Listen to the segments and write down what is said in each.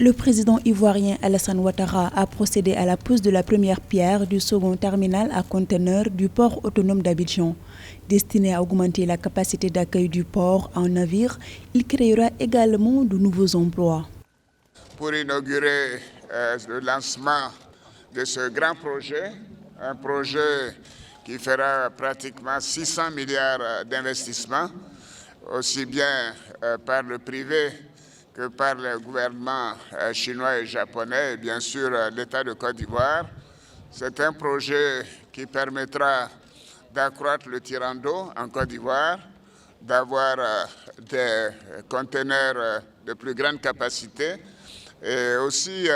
Le président ivoirien Alassane Ouattara a procédé à la pose de la première pierre du second terminal à conteneurs du port autonome d'Abidjan. Destiné à augmenter la capacité d'accueil du port en navire, il créera également de nouveaux emplois. Pour inaugurer le lancement de ce grand projet, un projet qui fera pratiquement 600 milliards d'investissements, aussi bien par le privé que par le gouvernement chinois et japonais et bien sûr l'État de Côte d'Ivoire. C'est un projet qui permettra d'accroître le tirant d'eau en Côte d'Ivoire, d'avoir des conteneurs de plus grande capacité et aussi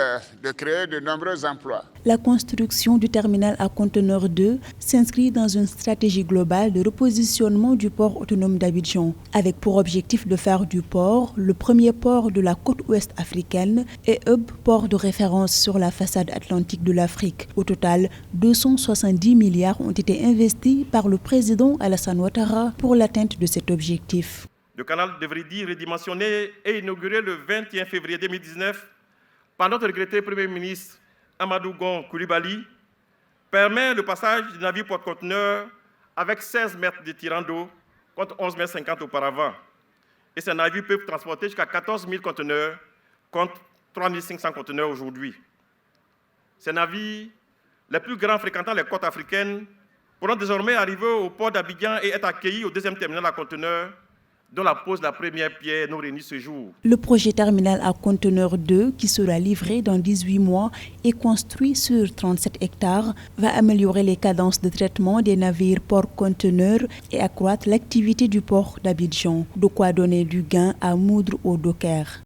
de créer de nombreux emplois. La construction du terminal à conteneurs 2 s'inscrit dans une stratégie globale de repositionnement du port autonome d'Abidjan, avec pour objectif de faire du port le premier port de la côte ouest africaine et hub port de référence sur la façade atlantique de l'Afrique. Au total, 270 milliards ont été investis par le président Alassane Ouattara pour l'atteinte de cet objectif. Le canal devrait dire redimensionné et inauguré le 21 février 2019 par notre regretté Premier ministre Amadou Gon Coulibaly, permet le passage du navire porte-conteneurs avec 16 mètres de tirant d'eau contre 11,50 mètres auparavant. Et ces navires peuvent transporter jusqu'à 14 000 conteneurs contre 3 500 conteneurs aujourd'hui. Ces navires, les plus grands fréquentant les côtes africaines, pourront désormais arriver au port d'Abidjan et être accueillis au deuxième terminal à conteneurs, dont la pose de la première pierre nous réunit ce jour. Le projet terminal à conteneurs 2, qui sera livré dans 18 mois et construit sur 37 hectares, va améliorer les cadences de traitement des navires port-conteneurs et accroître l'activité du port d'Abidjan, de quoi donner du gain à moudre aux dockers.